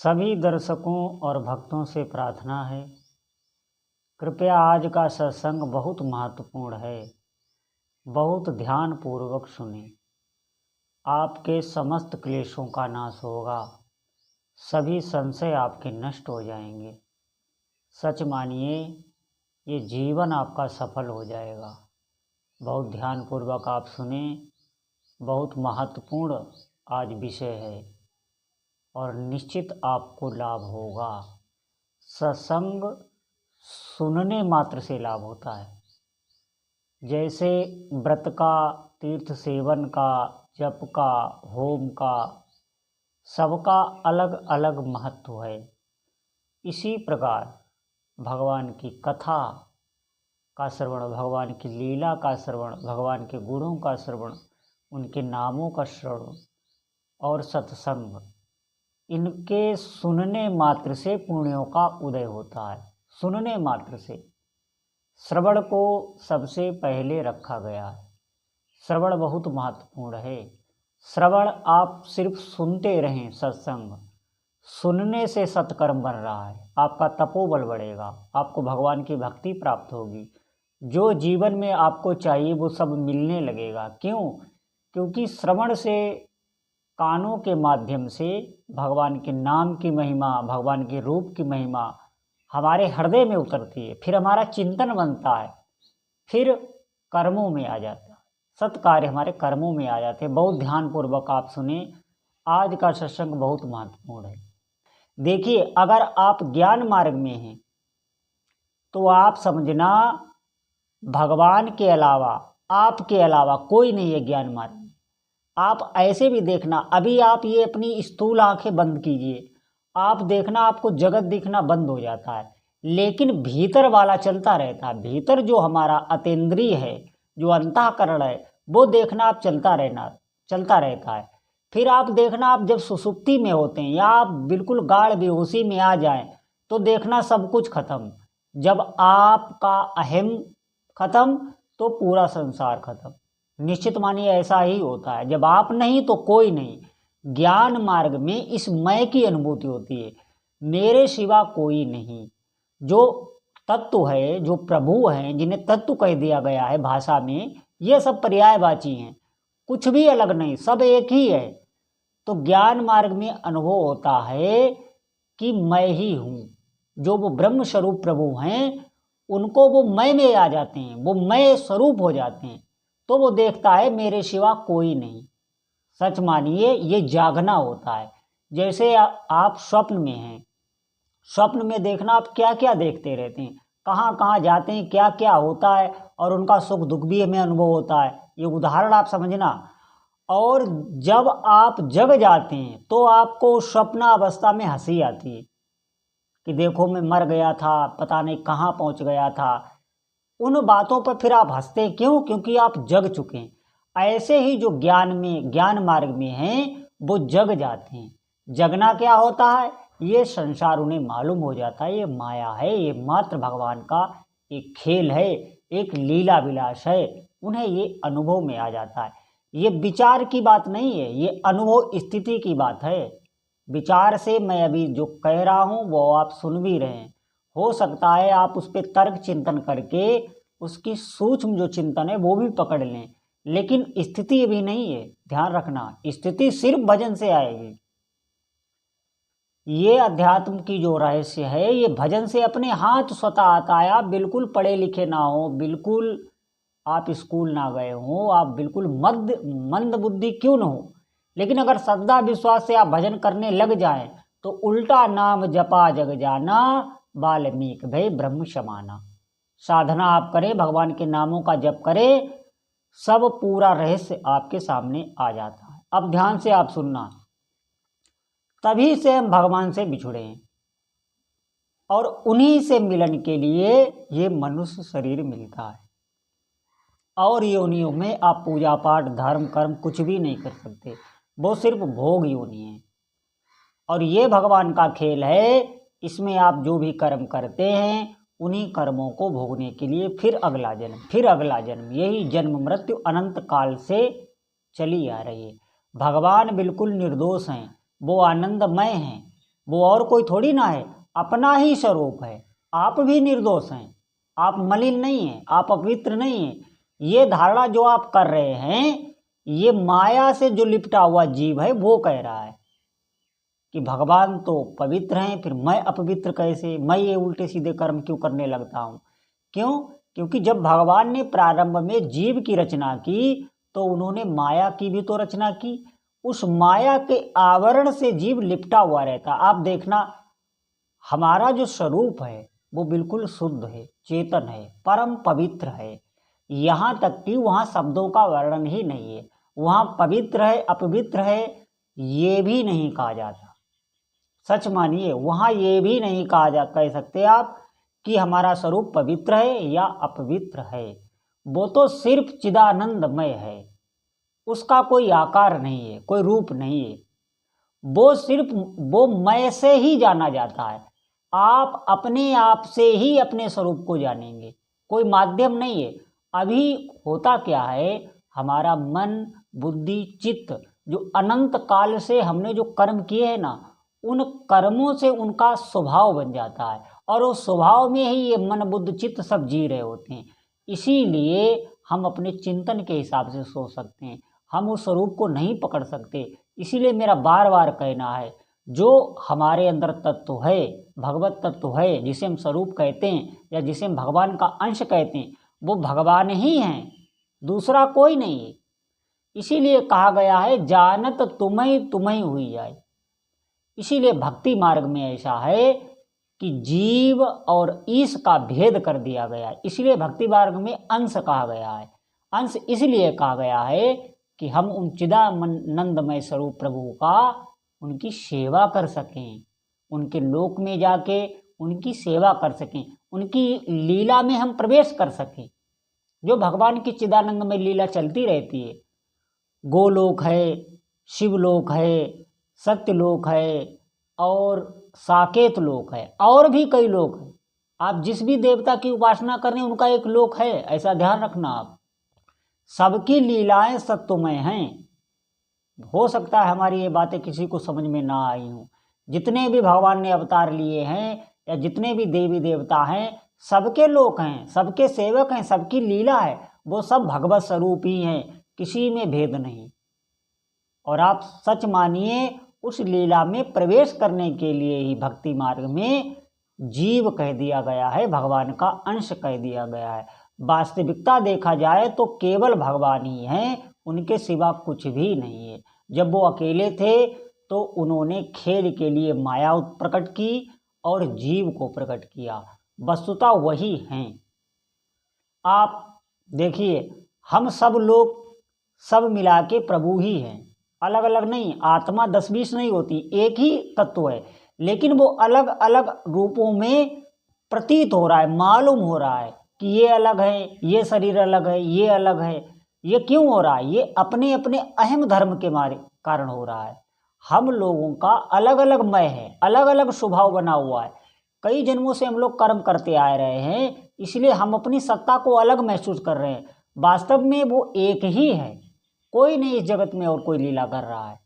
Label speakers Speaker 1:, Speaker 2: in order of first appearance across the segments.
Speaker 1: सभी दर्शकों और भक्तों से प्रार्थना है, कृपया आज का सत्संग बहुत महत्वपूर्ण है। बहुत ध्यान पूर्वक सुने। आपके समस्त क्लेशों का नाश होगा, सभी संशय आपके नष्ट हो जाएंगे। सच मानिए, ये जीवन आपका सफल हो जाएगा। बहुत ध्यान पूर्वक आप सुने। बहुत महत्वपूर्ण आज विषय है और निश्चित आपको लाभ होगा। सत्संग सुनने मात्र से लाभ होता है। जैसे व्रत का, तीर्थ सेवन का, जप का, होम का, सबका अलग अलग महत्व है। इसी प्रकार भगवान की कथा का श्रवण, भगवान की लीला का श्रवण, भगवान के गुणों का श्रवण, उनके नामों का श्रवण और सत्संग, इनके सुनने मात्र से पुण्यों का उदय होता है। सुनने मात्र से श्रवण को सबसे पहले रखा गया है। श्रवण बहुत महत्वपूर्ण है। श्रवण आप सिर्फ सुनते रहें। सत्संग सुनने से सत्कर्म बन रहा है। आपका तपोबल बढ़ेगा, आपको भगवान की भक्ति प्राप्त होगी। जो जीवन में आपको चाहिए वो सब मिलने लगेगा। क्यों? क्योंकि श्रवण से, कानों के माध्यम से भगवान के नाम की महिमा, भगवान के रूप की महिमा हमारे हृदय में उतरती है। फिर हमारा चिंतन बनता है, फिर कर्मों में आ जाता है। सत्कार्य हमारे कर्मों में आ जाते हैं। बहुत ध्यानपूर्वक आप सुने। आज का सत्संग बहुत महत्वपूर्ण है। देखिए, अगर आप ज्ञान मार्ग में हैं तो आप समझना भगवान के अलावा, आपके अलावा कोई नहीं है ज्ञान मार्ग में। आप ऐसे भी देखना, अभी आप ये अपनी स्थूल आंखें बंद कीजिए, आप देखना आपको जगत दिखना बंद हो जाता है, लेकिन भीतर वाला चलता रहता है। भीतर जो हमारा अतीन्द्रिय है, जो अंतःकरण है, वो देखना आप चलता रहता है। फिर आप देखना, आप जब सुसुप्ति में होते हैं या आप बिल्कुल गाढ़ बेहोशी में आ जाएं तो देखना सब कुछ खत्म। जब आपका अहम खत्म तो पूरा संसार खत्म। निश्चित मानिए ऐसा ही होता है। जब आप नहीं तो कोई नहीं। ज्ञान मार्ग में इस मैं की अनुभूति होती है, मेरे सिवा कोई नहीं। जो तत्व है, जो प्रभु हैं, जिन्हें तत्व कह दिया गया है भाषा में, ये सब पर्यायवाची हैं, कुछ भी अलग नहीं, सब एक ही है। तो ज्ञान मार्ग में अनुभव होता है कि मैं ही हूँ। जो वो ब्रह्म स्वरूप प्रभु हैं, उनको वो मैं में आ जाते हैं, वो मैं स्वरूप हो जाते हैं। तो वो देखता है मेरे सिवा कोई नहीं। सच मानिए, ये जागना होता है। जैसे आप स्वप्न में हैं, स्वप्न में देखना आप क्या क्या देखते रहते हैं, कहाँ कहाँ जाते हैं, क्या क्या होता है, और उनका सुख दुख भी हमें अनुभव होता है। ये उदाहरण आप समझना। और जब आप जग जाते हैं तो आपको स्वप्नावस्था में हंसी आती है कि देखो मैं मर गया था, पता नहीं कहाँ पहुँच गया था। उन बातों पर फिर आप हंसते क्यों? क्योंकि आप जग चुके हैं। ऐसे ही जो ज्ञान मार्ग में हैं वो जग जाते हैं। जगना क्या होता है? ये संसार उन्हें मालूम हो जाता है, ये माया है, ये मात्र भगवान का एक खेल है, एक लीला विलास है। उन्हें ये अनुभव में आ जाता है। ये विचार की बात नहीं है, ये अनुभव स्थिति की बात है। विचार से मैं अभी जो कह रहा हूँ वो आप सुन भी रहे हैं। हो सकता है आप उस पर तर्क चिंतन करके उसकी सूक्ष्म जो चिंतन है वो भी पकड़ लें, लेकिन स्थिति अभी नहीं है। ध्यान रखना, स्थिति सिर्फ भजन से आएगी। ये अध्यात्म की जो रहस्य है, ये भजन से अपने हाथ स्वतः आता है। आप बिल्कुल पढ़े लिखे ना हो, बिल्कुल आप स्कूल ना गए हो, आप बिल्कुल मंद बुद्धि क्यों न हो, लेकिन अगर श्रद्धा विश्वास से आप भजन करने लग जाएं तो उल्टा नाम जपा जग जाना, वाल्मीकि भय ब्रह्म समाना। साधना आप करें, भगवान के नामों का जप करें, सब पूरा रहस्य आपके सामने आ जाता है। अब ध्यान से आप सुनना। तभी से हम भगवान से बिछुड़े हैं और उन्हीं से मिलन के लिए ये मनुष्य शरीर मिलता है। और योनियों में आप पूजा पाठ, धर्म, कर्म कुछ भी नहीं कर सकते, वो सिर्फ भोग योनि है। और ये भगवान का खेल है। इसमें आप जो भी कर्म करते हैं उन्हीं कर्मों को भोगने के लिए फिर अगला जन्म, फिर अगला जन्म, यही जन्म मृत्यु अनंत काल से चली आ रही है। भगवान बिल्कुल निर्दोष हैं, वो आनंदमय हैं। वो और कोई थोड़ी ना है, अपना ही स्वरूप है। आप भी निर्दोष हैं, आप मलिन नहीं हैं, आप अपवित्र नहीं हैं। ये धारणा जो आप कर रहे हैं, ये माया से जो लिपटा हुआ जीव है वो कह रहा है कि भगवान तो पवित्र हैं, फिर मैं अपवित्र कैसे, मैं ये उल्टे सीधे कर्म क्यों करने लगता हूँ। क्यों? क्योंकि जब भगवान ने प्रारंभ में जीव की रचना की तो उन्होंने माया की भी तो रचना की। उस माया के आवरण से जीव लिपटा हुआ रहता। आप देखना, हमारा जो स्वरूप है वो बिल्कुल शुद्ध है, चेतन है, परम पवित्र है। यहाँ तक कि वहाँ शब्दों का वर्णन ही नहीं है। वहाँ पवित्र है, अपवित्र है, ये भी नहीं कहा जाता। सच मानिए, वहाँ ये भी नहीं कह सकते आप कि हमारा स्वरूप पवित्र है या अपवित्र है। वो तो सिर्फ चिदानंदमय है, उसका कोई आकार नहीं है, कोई रूप नहीं है। वो सिर्फ वो मय से ही जाना जाता है। आप अपने आप से ही अपने स्वरूप को जानेंगे, कोई माध्यम नहीं है। अभी होता क्या है, हमारा मन, बुद्धि, चित्त जो अनंत काल से हमने जो कर्म किए हैं ना, उन कर्मों से उनका स्वभाव बन जाता है और उस स्वभाव में ही ये मन, बुद्धि, चित्त सब जी रहे होते हैं। इसीलिए हम अपने चिंतन के हिसाब से सोच सकते हैं, हम उस स्वरूप को नहीं पकड़ सकते। इसीलिए मेरा बार बार कहना है, जो हमारे अंदर तत्व है, भगवत तत्व है, जिसे हम स्वरूप कहते हैं या जिसे हम भगवान का अंश कहते हैं, वो भगवान ही हैं, दूसरा कोई नहीं है। इसीलिए कहा गया है, जानत तुम्हें तुम्हें हुई जाए। इसीलिए भक्ति मार्ग में ऐसा है कि जीव और ईश का भेद कर दिया गया। इसीलिए भक्ति मार्ग में अंश कहा गया है। अंश इसलिए कहा गया है कि हम उन चिदानंदमय स्वरूप प्रभु का, उनकी सेवा कर सकें, उनके लोक में जाके उनकी सेवा कर सकें, उनकी लीला में हम प्रवेश कर सकें। जो भगवान की चिदानंदमय लीला चलती रहती है, गोलोक है, शिवलोक है, सत्यलोक है और साकेत लोक है, और भी कई लोक हैं। आप जिस भी देवता की उपासना कर रहे हैं उनका एक लोक है, ऐसा ध्यान रखना आप। सबकी लीलाएं सत्वमय हैं। हो सकता है हमारी ये बातें किसी को समझ में ना आई हों। जितने भी भगवान ने अवतार लिए हैं या जितने भी देवी देवता हैं, सबके लोक हैं, सबके सेवक हैं, सबकी लीला है, वो सब भगवत स्वरूप ही हैं, किसी में भेद नहीं। और आप सच मानिए, उस लीला में प्रवेश करने के लिए ही भक्ति मार्ग में जीव कह दिया गया है, भगवान का अंश कह दिया गया है। वास्तविकता देखा जाए तो केवल भगवान ही हैं, उनके सिवा कुछ भी नहीं है। जब वो अकेले थे तो उन्होंने खेल के लिए माया प्रकट की और जीव को प्रकट किया। वस्तुतः वही हैं। आप देखिए, हम सब लोग सब मिला के प्रभु ही हैं, अलग अलग नहीं। आत्मा 10-20 नहीं होती, एक ही तत्व है, लेकिन वो अलग अलग रूपों में प्रतीत हो रहा है, मालूम हो रहा है कि ये अलग है, ये शरीर अलग है, ये अलग है। ये क्यों हो रहा है? ये अपने अपने अहम धर्म के कारण हो रहा है। हम लोगों का अलग अलग मय है, अलग अलग स्वभाव बना हुआ है। कई जन्मों से हम लोग कर्म करते आ रहे हैं, इसलिए हम अपनी सत्ता को अलग महसूस कर रहे हैं। वास्तव में वो एक ही है, कोई नहीं इस जगत में और कोई लीला कर रहा है।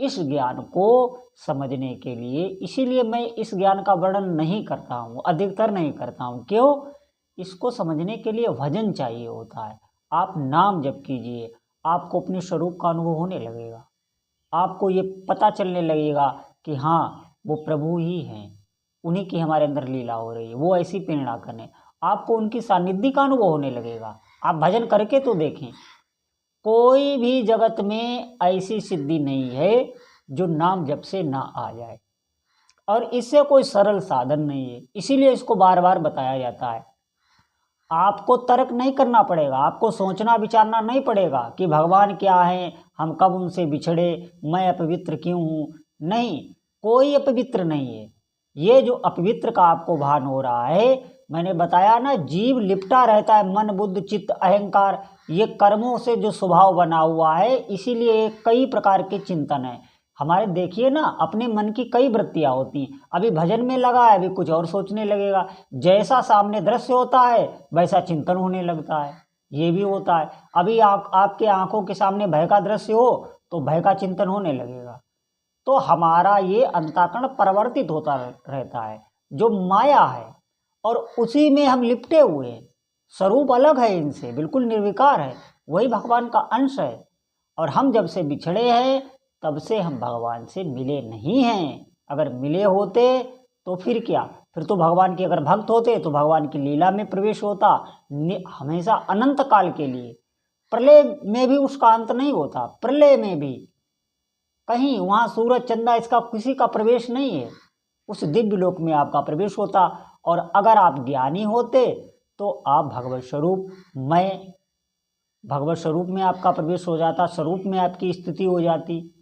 Speaker 1: इस ज्ञान को समझने के लिए, इसीलिए मैं इस ज्ञान का वर्णन नहीं करता हूँ, अधिकतर नहीं करता हूँ। क्यों? इसको समझने के लिए भजन चाहिए होता है। आप नाम जप कीजिए, आपको अपने स्वरूप का अनुभव होने लगेगा। आपको ये पता चलने लगेगा कि हाँ, वो प्रभु ही हैं, उन्हीं की हमारे अंदर लीला हो रही है, वो ऐसी प्रेरणा करें। आपको उनकी सानिध्य का अनुभव होने लगेगा। आप भजन करके तो देखें, कोई भी जगत में ऐसी सिद्धि नहीं है जो नाम जप से ना आ जाए, और इससे कोई सरल साधन नहीं है। इसीलिए इसको बार बार बताया जाता है। आपको तर्क नहीं करना पड़ेगा, आपको सोचना विचारना नहीं पड़ेगा कि भगवान क्या है, हम कब उनसे बिछड़े, मैं अपवित्र क्यों हूँ। नहीं, कोई अपवित्र नहीं है। ये जो अपवित्र का आपको भान हो रहा है, मैंने बताया ना, जीव लिपटा रहता है, मन, बुद्धि, चित्त, अहंकार, ये कर्मों से जो स्वभाव बना हुआ है। इसीलिए कई प्रकार के चिंतन है हमारे। देखिए ना, अपने मन की कई वृत्तियाँ होती हैं। अभी भजन में लगा है, अभी कुछ और सोचने लगेगा। जैसा सामने दृश्य होता है वैसा चिंतन होने लगता है। ये भी होता है। अभी आपके आंखों के सामने भय का दृश्य हो तो भय का चिंतन होने लगेगा। तो हमारा ये अंतःकरण परिवर्तित होता रहता है, जो माया है, और उसी में हम लिपटे हुए हैं। स्वरूप अलग है इनसे, बिल्कुल निर्विकार है, वही भगवान का अंश है। और हम जब से बिछड़े हैं तब से हम भगवान से मिले नहीं हैं। अगर मिले होते तो फिर क्या, फिर तो भगवान के अगर भक्त होते तो भगवान की लीला में प्रवेश होता हमेशा अनंत काल के लिए। प्रलय में भी उसका अंत नहीं होता, प्रलय में भी कहीं वहाँ सूरज चंदा इसका किसी का प्रवेश नहीं है, उस दिव्य लोक में आपका प्रवेश होता। और अगर आप ज्ञानी होते तो आप भगवत स्वरूप में आपका प्रवेश हो जाता, स्वरूप में आपकी स्थिति हो जाती।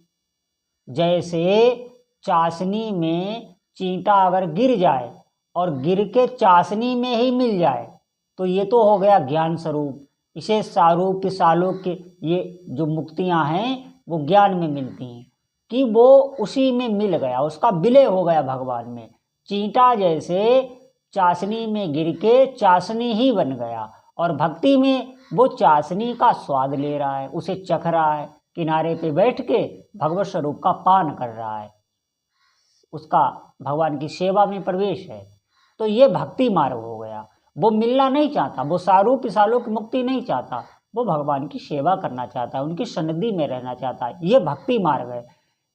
Speaker 1: जैसे चाशनी में चींटा अगर गिर जाए और गिर के चाशनी में ही मिल जाए तो ये तो हो गया ज्ञान स्वरूप। इसे सारूप्य सालोक्य, ये जो मुक्तियां हैं वो ज्ञान में मिलती हैं कि वो उसी में मिल गया, उसका विलय हो गया भगवान में। चींटा जैसे चाशनी में गिर के चाशनी ही बन गया, और भक्ति में वो चाशनी का स्वाद ले रहा है, उसे चख रहा है, किनारे पे बैठ के भगवत स्वरूप का पान कर रहा है, उसका भगवान की सेवा में प्रवेश है। तो ये भक्ति मार्ग हो गया। वो मिलना नहीं चाहता, वो सारूप्य सालोक्य मुक्ति नहीं चाहता, वो भगवान की सेवा करना चाहता है, उनकी सन्निधि में रहना चाहता है। ये भक्ति मार्ग है।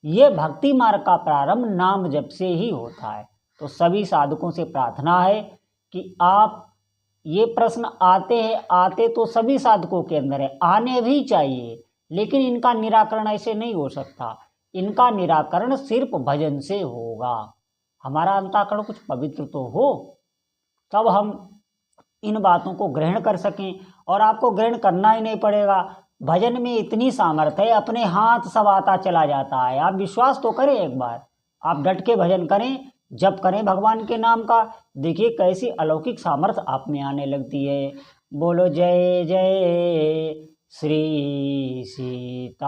Speaker 1: ये भक्ति मार्ग का प्रारंभ नाम जप से ही होता है। तो सभी साधकों से प्रार्थना है कि आप, ये प्रश्न आते तो सभी साधकों के अंदर है, आने भी चाहिए, लेकिन इनका निराकरण ऐसे नहीं हो सकता। इनका निराकरण सिर्फ भजन से होगा। हमारा अंतःकरण कुछ पवित्र तो हो, तब हम इन बातों को ग्रहण कर सकें। और आपको ग्रहण करना ही नहीं पड़ेगा, भजन में इतनी सामर्थ्य है, अपने हाथ सब आता चला जाता है। आप विश्वास तो करें एक बार, आप डट के भजन करें, जप करें भगवान के नाम का, देखिए कैसी अलौकिक सामर्थ्य आप में आने लगती है। बोलो जय जय श्री सीताराम।